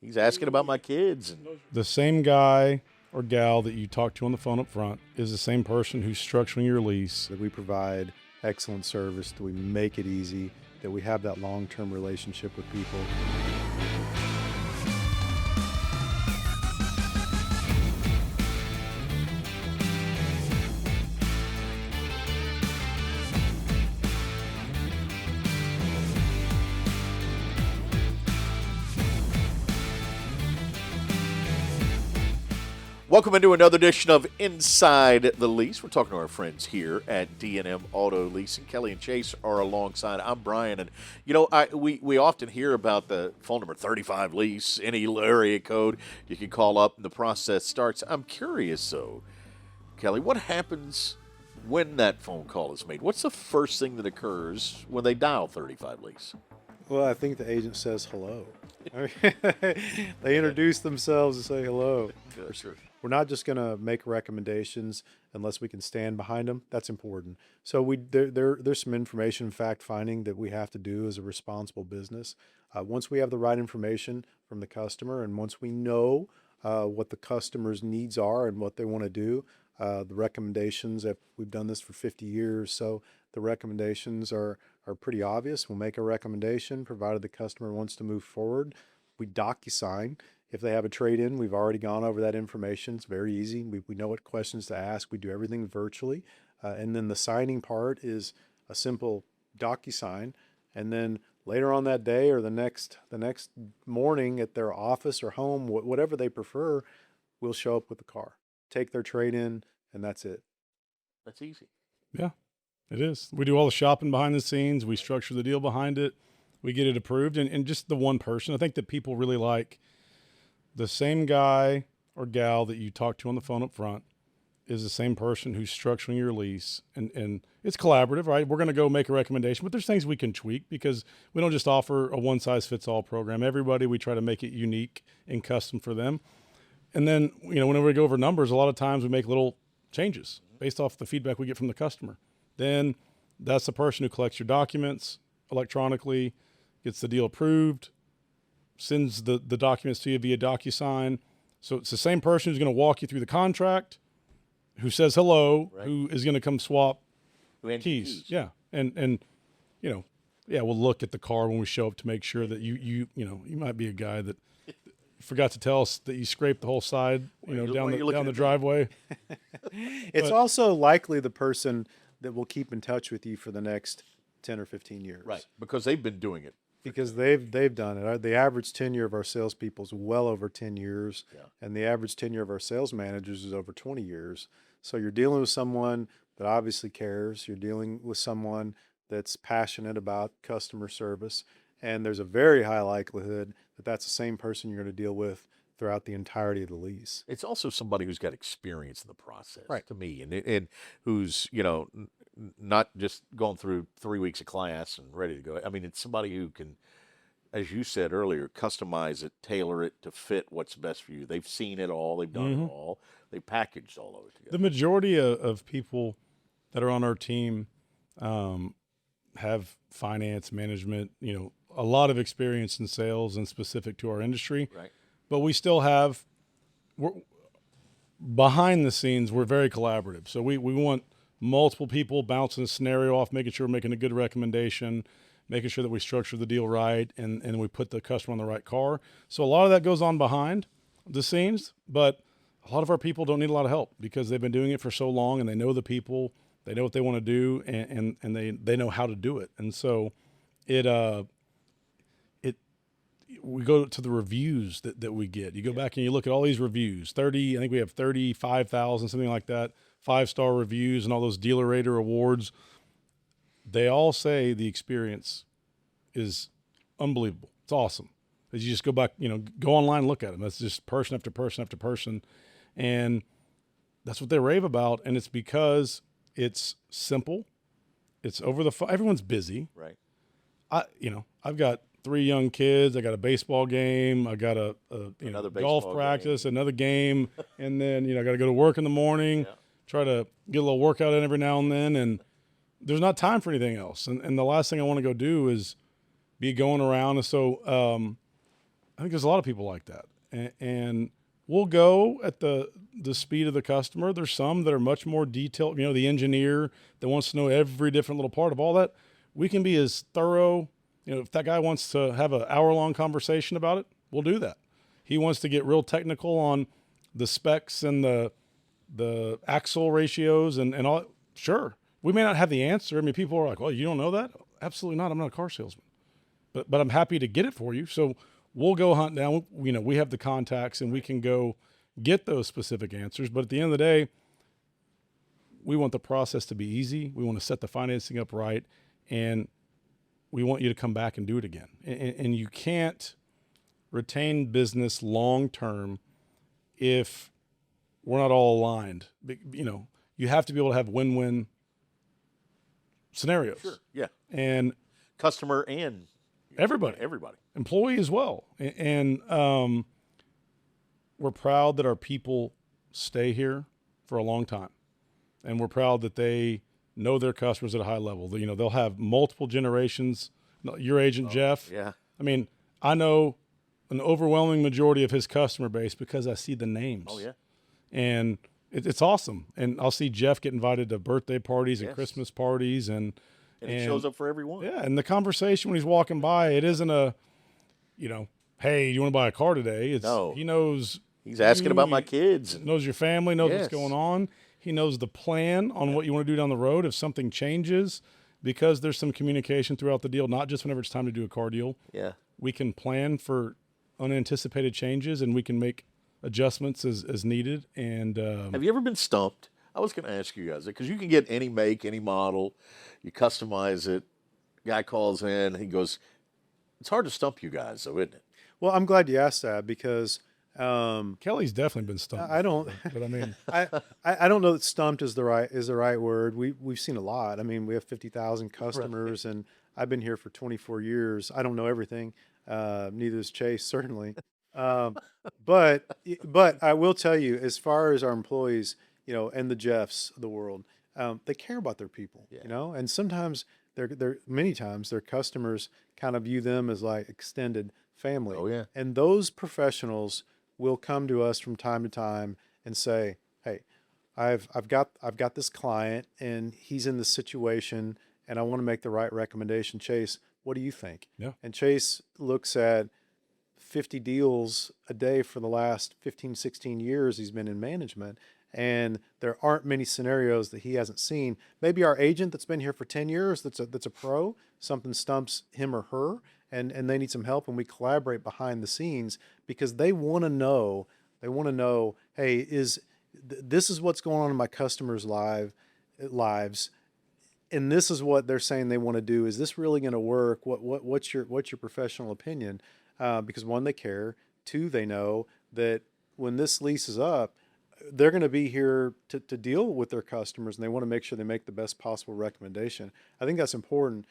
He's asking about my kids. And The same guy or gal that you talk to on the phone up front is the same person who's structuring your lease. That we provide excellent service, that we make it easy, that we have that long-term relationship with people. welcome into another edition of Inside the Lease. We're talking to our friends here at D&M Auto Leasing. Kelly and Chase are alongside. I'm Brian, and we often hear about the phone number 35 Lease, any area code you can call up, and the process starts. I'm curious, though, Kelly, what happens when that phone call is made? What's the first thing that occurs when they dial 35 Lease? Well, I think the agent says hello. They introduce themselves and say hello. Sure. We're not just going to make recommendations unless we can stand behind them. That's important. So there's some information fact finding that we have to do as a responsible business. Once we have the right information from the customer, and once we know what the customer's needs are and what they want to do, the recommendations, if we've done this for 50 years, so the recommendations are pretty obvious. We'll make a recommendation provided the customer wants to move forward. We DocuSign. If they have a trade-in, we've already gone over that information. It's very easy. We know what questions to ask. We do everything virtually. And then the signing part is a simple DocuSign. And then later on that day or the next morning at their office or home, whatever they prefer, we'll show up with the car, take their trade-in, and that's it. That's easy. Yeah, it is. We do all the shopping behind the scenes. We structure the deal behind it. We get it approved. And just the one person, I think that people really like the same guy or gal that you talk to on the phone up front is the same person who's structuring your lease. And it's collaborative, right? We're going to go make a recommendation, but there's things we can tweak because we don't just offer a one-size-fits-all program. Everybody, we try to make it unique and custom for them. And then, whenever we go over numbers, a lot of times we make little changes based off the feedback we get from the customer. Then that's the person who collects your documents electronically, gets the deal approved, sends the documents to you via DocuSign. So it's the same person who's going to walk you through the contract, who says hello, right, who is going to come swap keys. Yeah. And we'll look at the car when we show up to make sure that you might be a guy that forgot to tell us that you scraped the whole side, down the driveway. It's also likely the person that will keep in touch with you for the next 10 or 15 years. Right, because they've been doing it. Because they've done it. The average tenure of our salespeople is well over 10 years, and the average tenure of our sales managers is over 20 years. So you're dealing with someone that obviously cares. You're dealing with someone that's passionate about customer service, and there's a very high likelihood that that's the same person you're going to deal with throughout the entirety of the lease. It's also somebody who's got experience in the process, right, to me, and who's not just going through 3 weeks of class and ready to go. I mean, it's somebody who can, as you said earlier, customize it, tailor it to fit what's best for you. They've seen it all. They've done it all. They packaged all of it together. The majority of people that are on our team have finance, management, a lot of experience in sales and specific to our industry. Right. But we still have, behind the scenes, we're very collaborative. So we want multiple people bouncing a scenario off, making sure we're making a good recommendation, making sure that we structure the deal right, and we put the customer on the right car. So a lot of that goes on behind the scenes, but a lot of our people don't need a lot of help because they've been doing it for so long and they know the people, they know what they want to do, and they know how to do it. And so we go to the reviews that we get. You go back and you look at all these reviews, I think we have 35,000, something like that, 5-star reviews and all those Dealer Rater awards. They all say the experience is unbelievable. It's awesome. As you just go back, go online and look at them. That's just person after person after person. And that's what they rave about. And it's because it's simple. It's over the phone. Everyone's busy. Right. I've got 3 young kids. I got a baseball game. I got a golf practice, another game. And then, I got to go to work in the morning, try to get a little workout in every now and then. And there's not time for anything else. And the last thing I want to go do is be going around. And so I think there's a lot of people like that, and we'll go at the speed of the customer. There's some that are much more detailed. You know, the engineer that wants to know every different little part of all that. We can be as thorough. You know, if that guy wants to have an hour-long conversation about it, we'll do that. He wants to get real technical on the specs and the axle ratios and all. Sure, we may not have the answer. I mean, people are like, "Well, you don't know that?" Absolutely not. I'm not a car salesman, but I'm happy to get it for you. So we'll go hunt down. You know, we have the contacts and we can go get those specific answers. But at the end of the day, we want the process to be easy. We want to set the financing up right, and we want you to come back and do it again. And you can't retain business long term if we're not all aligned. You know, you have to be able to have win-win scenarios. Sure. Yeah. And Customer and everybody, employee as well. And we're proud that our people stay here for a long time. And we're proud that they know their customers at a high level. You know, they'll have multiple generations. Your agent, Jeff. Yeah. I mean, I know an overwhelming majority of his customer base because I see the names. Oh, yeah. And it's awesome. And I'll see Jeff get invited to birthday parties and Yes. Christmas parties. And he shows up for everyone. Yeah. And the conversation when he's walking by, it isn't a, you know, hey, you want to buy a car today? It's, No. He knows. He's asking about my kids. Knows your family, knows Yes. what's going on. He knows the plan on what you want to do down the road if something changes, because there's some communication throughout the deal, not just whenever it's time to do a car deal. Yeah. We can plan for unanticipated changes and we can make adjustments as needed. And Have you ever been stumped? I was going to ask you guys because you can get any make, any model, you customize it. Guy calls in, he goes, it's hard to stump you guys, though, isn't it? Well, I'm glad you asked that because Kelly's definitely been stumped. I don't. But I mean, I don't know that stumped is the right word. We've seen a lot. I mean, we have 50,000 customers, and I've been here for 24 years. I don't know everything. Neither is Chase, certainly. But I will tell you, as far as our employees, you know, and the Jeffs of the world, they care about their people, you know, and sometimes many times their customers kind of view them as like extended family. Oh, yeah. And those professionals will come to us from time to time and say, "Hey, I've got this client and he's in this situation and I want to make the right recommendation. Chase, what do you think?" Yeah. And Chase looks at 50 deals a day for the last 15, 16 years he's been in management, and there aren't many scenarios that he hasn't seen. Maybe our agent that's been here for 10 years, that's a pro, something stumps him or her, and they need some help, and we collaborate behind the scenes because they want to know, hey, this is what's going on in my customers' lives, and this is what they're saying they want to do. Is this really going to work? What's your professional opinion? Because one, they care. Two, they know that when this lease is up, they're going to be here to deal with their customers, and they want to make sure they make the best possible recommendation. I think that's important.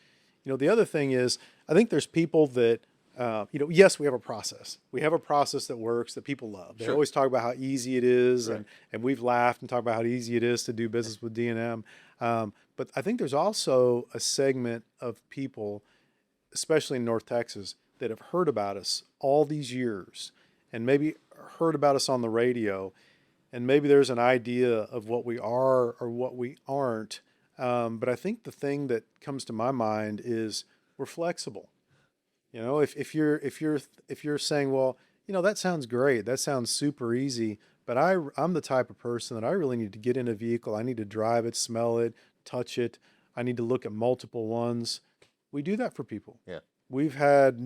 You know, the other thing is, I think there's people that, you know, yes, we have a process. We have a process that works that people love. They Sure. always talk about how easy it is, Right. and we've laughed and talked about how easy it is to do business with D&M. But I think there's also a segment of people, especially in North Texas, that have heard about us all these years and maybe heard about us on the radio, and maybe there's an idea of what we are or what we aren't. But I think the thing that comes to my mind is we're flexible. You know, if you're saying, well, you know, that sounds great, that sounds super easy, but I'm the type of person that I really need to get in a vehicle. I need to drive it, smell it, touch it. I need to look at multiple ones. We do that for people. Yeah. We've had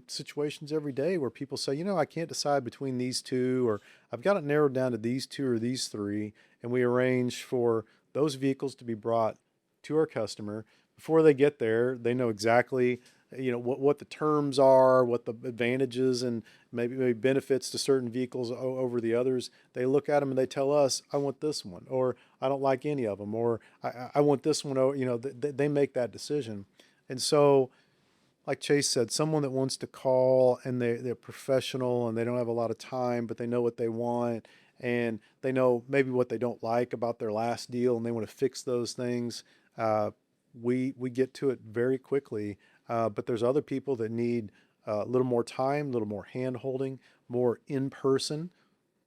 situations every day where people say, you know, I can't decide between these two, or I've got it narrowed down to these two or these three. And we arrange for those vehicles to be brought to our customer. Before they get there, they know exactly, you know, what the terms are, what the advantages and maybe benefits to certain vehicles over the others. They look at them and they tell us, I want this one, or I don't like any of them, or I want this one. You know, they make that decision. And so, like Chase said, someone that wants to call and they're professional and they don't have a lot of time, but they know what they want and they know maybe what they don't like about their last deal and they want to fix those things. We get to it very quickly. But there's other people that need a little more time, a little more hand holding, more in person,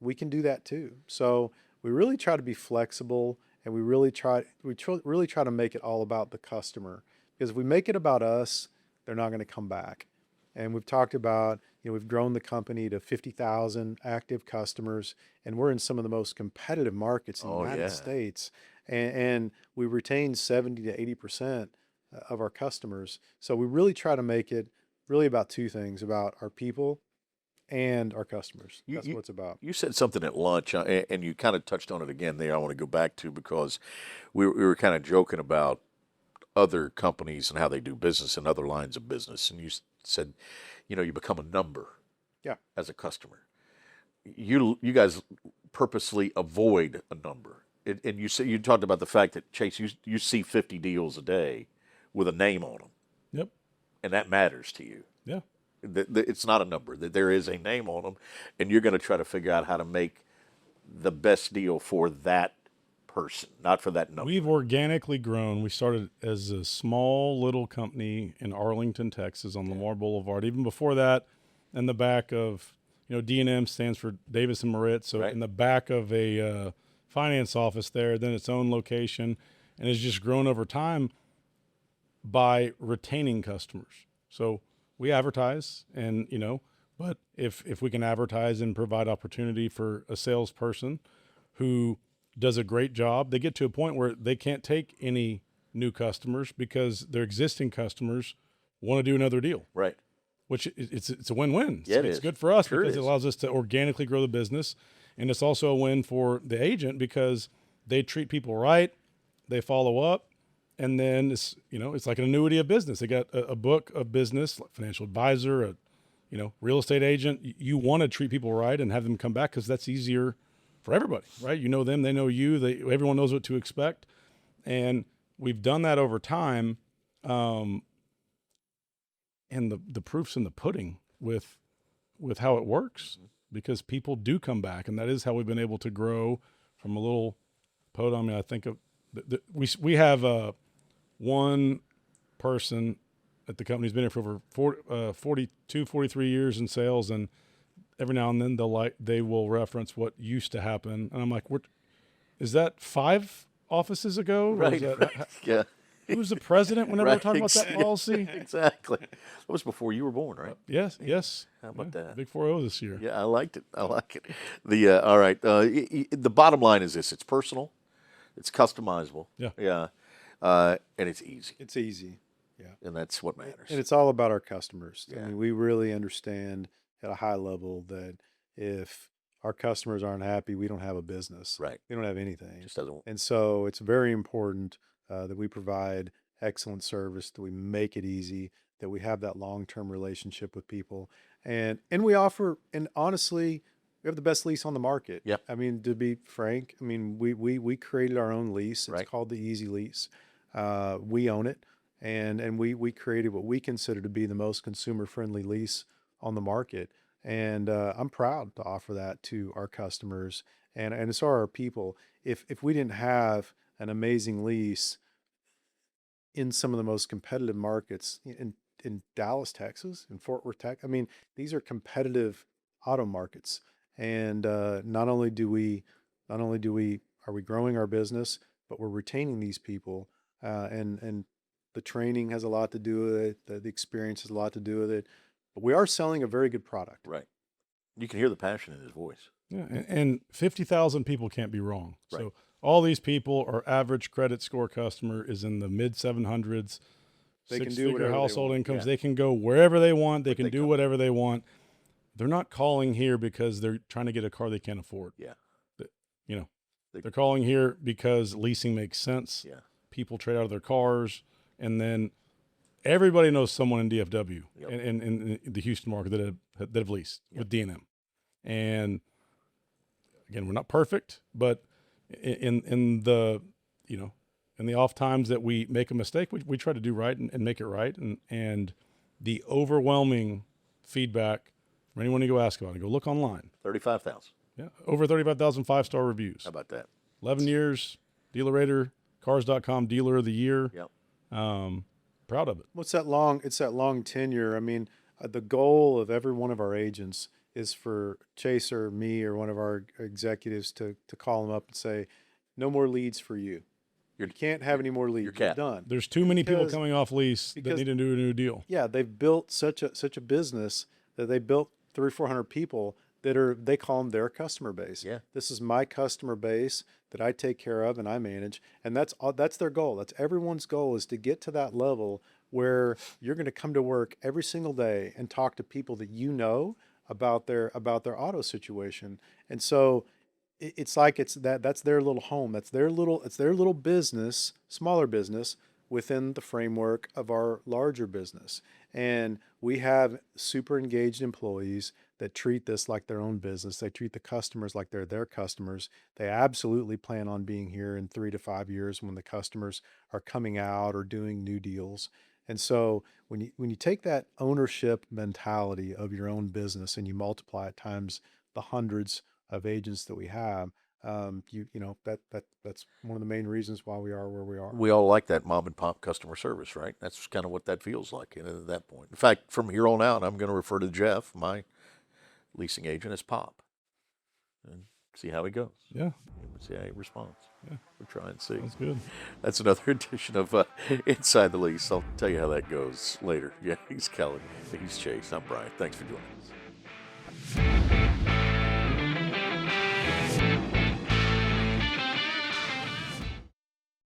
we can do that too. So we really try to be flexible, and really try to make it all about the customer, because if we make it about us, they're not going to come back. And we've talked about, we've grown the company to 50,000 active customers, and we're in some of the most competitive markets in the Oh, United yeah. States. And we retain 70 to 80% of our customers. So we really try to make it really about two things, about our people and our customers. You, That's you, what it's about. you said something at lunch, and you kind of touched on it again there. I want to go back to, because we were kind of joking about other companies and how they do business in other lines of business. And you said, you become a number Yeah. as a customer. You guys purposely avoid a number. And you talked about the fact that, Chase, you see 50 deals a day with a name on them, Yep. and that matters to you. Yeah. It's not a number, that there is a name on them, and you're going to try to figure out how to make the best deal for that person, not for that number. We've organically grown. We started as a small little company in Arlington, Texas, on Lamar Boulevard. Even before that, in the back of, D&M stands for Davis and Moritz. So Right. in the back of a finance office there, then its own location, and has just grown over time by retaining customers. So we advertise, and but if we can advertise and provide opportunity for a salesperson who does a great job, they get to a point where they can't take any new customers because their existing customers want to do another deal, Right. which it's a win-win. Yeah, it It's is. good for us Sure it because it is. allows us to organically grow the business, and it's also a win for the agent because they treat people right, they follow up, and then it's like an annuity of business. They got a book of business, like financial advisor, a real estate agent. You want to treat people right and have them come back because that's easier for everybody, right? You know them, they know you. Everyone knows what to expect, and we've done that over time. And the proof's in the pudding with how it works, because people do come back, and that is how we've been able to grow from a little podunk. I mean, I think of we have one person at the company's been here for over 42, 43 years in sales, and every now and then they will reference what used to happen, and I'm like, is that 5 offices ago? Or Right. is that, Right. Yeah. who was the president whenever we're Right, talking about that policy? Exactly. That was before you were born, right? Yes. How about that? Big 4-0 this year. Yeah, I liked it. I like it. All right. The bottom line is this: it's personal, it's customizable. Yeah. Yeah. And it's easy, It's easy. Yeah. and that's what matters. And it's all about our customers. I Yeah. mean, we really understand at a high level that if our customers aren't happy, we don't have a business. Right. We don't have anything. Just doesn't. And so it's very important that we provide excellent service, that we make it easy, that we have that long-term relationship with people. And we offer, and honestly, we have the best lease on the market. Yep. I mean, to be frank, I mean, we created our own lease. It's Right. called the Easy Lease. We own it. And we created what we consider to be the most consumer-friendly lease on the market. And I'm proud to offer that to our customers, and so are our people. If we didn't have an amazing lease in some of the most competitive markets in Dallas, Texas, in Fort Worth, Texas, I mean, these are competitive auto markets. And not only are we growing our business, but we're retaining these people, and the training has a lot to do with it. The experience has a lot to do with it. But we are selling a very good product. Right. You can hear the passion in his voice. Yeah, and 50,000 people can't be wrong. Right. So all these people, our average credit score customer is in the mid 700s. They can do Six-figure whatever they household want. incomes. Yeah. They can go wherever they want. They can they do come. whatever they want. They're not calling here because they're trying to get a car they can't afford. Yeah. They're calling here because leasing makes sense. Yeah. People trade out of their cars, and then everybody knows someone in DFW Yep. and in the Houston market that have leased with D&M. And again, we're not perfect, but in the in the off times that we make a mistake, we try to do right and make it right. And the overwhelming feedback from anyone you go ask about it, go look online. 35,000. Yeah, over 35,000 5-star reviews. How about that? 11 years, Dealer Rater, Cars.com Dealer of the Year. Yep. Proud of it. It's that long tenure. I mean, The goal of every one of our agents is for Chase or me or one of our executives to call them up and say, no more leads for you. You can't have any more leads. You're capped. done. There's too many people Because- coming off lease that because- need to do a new deal. Yeah, they've built such a business that they built 300-400 people that they call them their customer base. Yeah. This is my customer base that I take care of and I manage, and that's their goal. That's everyone's goal, is to get to that level where you're going to come to work every single day and talk to people that you know about their auto situation. And so it's like that's their little home. It's their little business, smaller business within the framework of our larger business. And we have super engaged employees that treat this like their own business. They treat the customers like they're their customers. They absolutely plan on being here in 3 to 5 years when the customers are coming out or doing new deals. And so when you take that ownership mentality of your own business and you multiply it times the hundreds of agents that we have, that's one of the main reasons why we are where we are. We all like that mom and pop customer service, right? That's kind of what that feels like at that point. In fact, from here on out, I'm going to refer to Jeff, my leasing agent, as Pop, and see how he goes. Yeah, See how he responds. Yeah. We'll try and see. that's good. That's another edition of Inside the Lease. I'll tell you how that goes later. Yeah, he's Kelly. He's Chase. I'm Brian. Thanks for joining us.